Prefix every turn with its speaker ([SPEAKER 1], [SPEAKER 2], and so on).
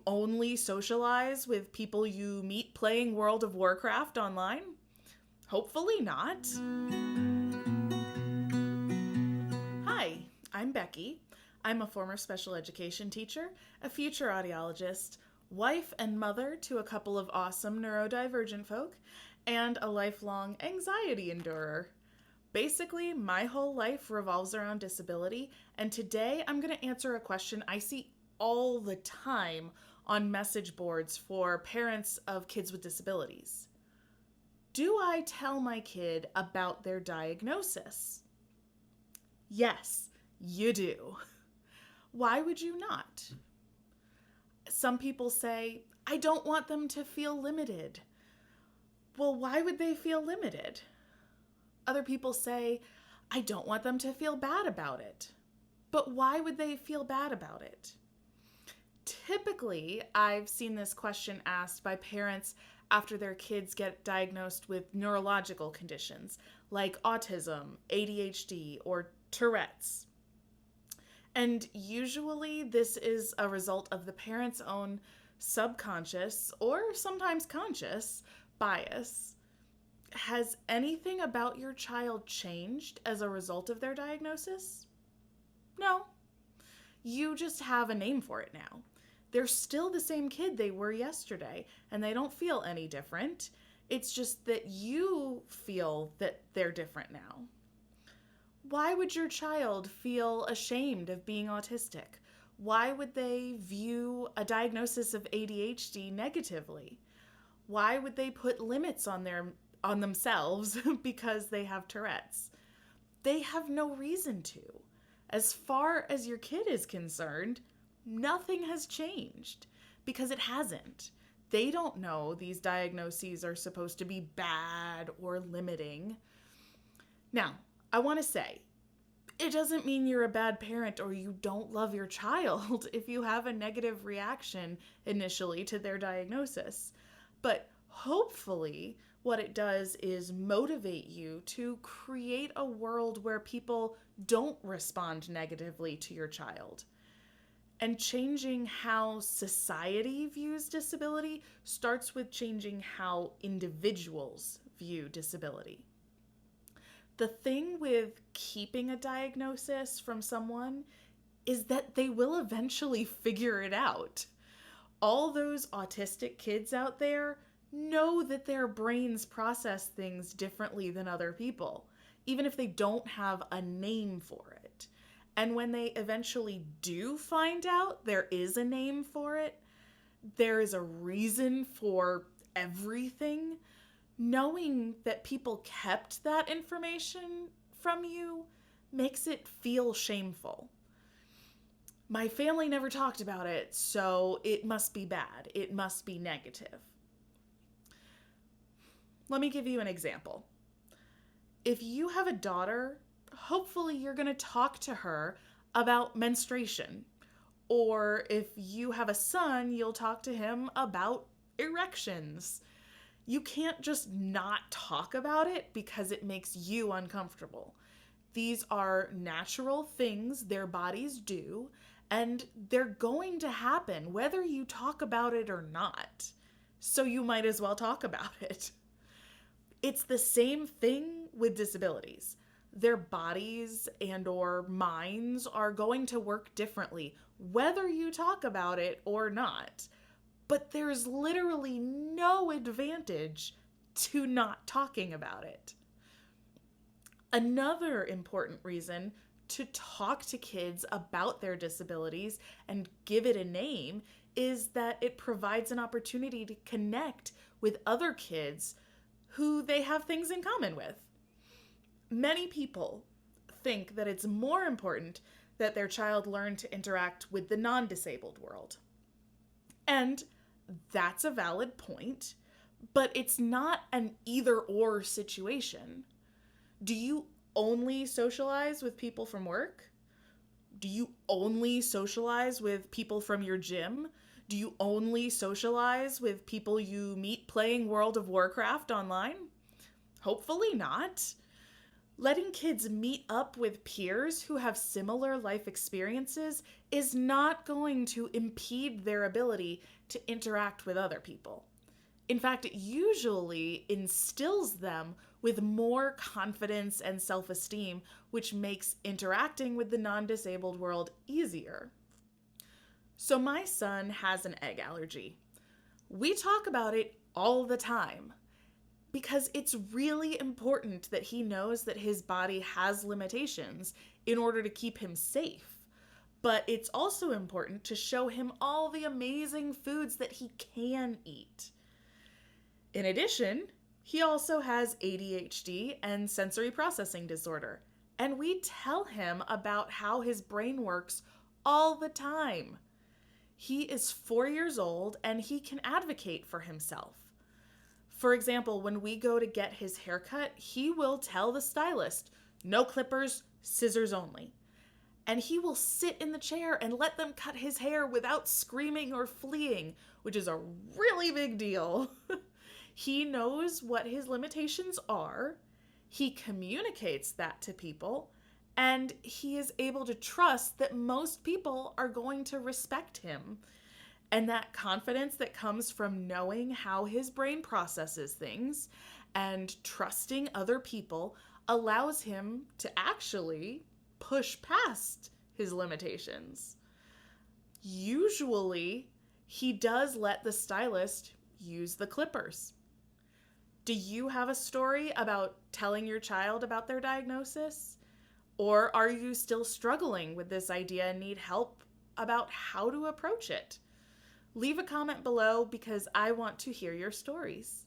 [SPEAKER 1] only socialize with people you meet playing World of Warcraft online? Hopefully not. Hi, I'm Becky. I'm a former special education teacher, a future audiologist, wife and mother to a couple of awesome neurodivergent folk, and a lifelong anxiety endurer. Basically, my whole life revolves around disability, and today I'm going to answer a question I see all the time on message boards for parents of kids with disabilities. Do I tell my kid about their diagnosis? Yes, you do. Why would you not? Some people say, I don't want them to feel limited. Well, why would they feel limited? Other people say, I don't want them to feel bad about it. But why would they feel bad about it? Typically, I've seen this question asked by parents after their kids get diagnosed with neurological conditions like autism, ADHD, or Tourette's. And usually this is a result of the parent's own subconscious or sometimes conscious bias. Has anything about your child changed as a result of their diagnosis? No. You just have a name for it now. They're still the same kid they were yesterday, and they don't feel any different. It's just that you feel that they're different now. Why would your child feel ashamed of being autistic? Why would they view a diagnosis of ADHD negatively? Why would they put limits on themselves because they have Tourette's? They have no reason to. As far as your kid is concerned, nothing has changed because it hasn't. They don't know these diagnoses are supposed to be bad or limiting. Now, I want to say, it doesn't mean you're a bad parent or you don't love your child if you have a negative reaction initially to their diagnosis. But hopefully, what it does is motivate you to create a world where people don't respond negatively to your child. And changing how society views disability starts with changing how individuals view disability. The thing with keeping a diagnosis from someone is that they will eventually figure it out. All those autistic kids out there know that their brains process things differently than other people, even if they don't have a name for it. And when they eventually do find out there is a name for it, there is a reason for everything, knowing that people kept that information from you makes it feel shameful. My family never talked about it, so it must be bad. It must be negative. Let me give you an example. If you have a daughter, hopefully you're going to talk to her about menstruation. Or if you have a son, you'll talk to him about erections. You can't just not talk about it because it makes you uncomfortable. These are natural things their bodies do, and they're going to happen whether you talk about it or not. So you might as well talk about it. It's the same thing with disabilities. Their bodies and or minds are going to work differently whether you talk about it or not. But there's literally no advantage to not talking about it. Another important reason to talk to kids about their disabilities and give it a name is that it provides an opportunity to connect with other kids who they have things in common with. Many people think that it's more important that their child learn to interact with the non-disabled world. And that's a valid point, but it's not an either-or situation. Do you only socialize with people from work? Do you only socialize with people from your gym? Do you only socialize with people you meet playing World of Warcraft online? Hopefully not. Letting kids meet up with peers who have similar life experiences is not going to impede their ability to interact with other people. In fact, it usually instills them with more confidence and self esteem, which makes interacting with the non disabled world easier. So, my son has an egg allergy. We talk about it all the time because it's really important that he knows that his body has limitations in order to keep him safe. But it's also important to show him all the amazing foods that he can eat. In addition, he also has ADHD and sensory processing disorder, and we tell him about how his brain works all the time. He is 4 years old and he can advocate for himself. For example, when we go to get his haircut, he will tell the stylist, no clippers, scissors only. And he will sit in the chair and let them cut his hair without screaming or fleeing, which is a really big deal. He knows what his limitations are, he communicates that to people, and he is able to trust that most people are going to respect him. And that confidence that comes from knowing how his brain processes things and trusting other people allows him to actually push past his limitations. Usually, he does let the stylist use the clippers. Do you have a story about telling your child about their diagnosis? Or are you still struggling with this idea and need help about how to approach it? Leave a comment below because I want to hear your stories.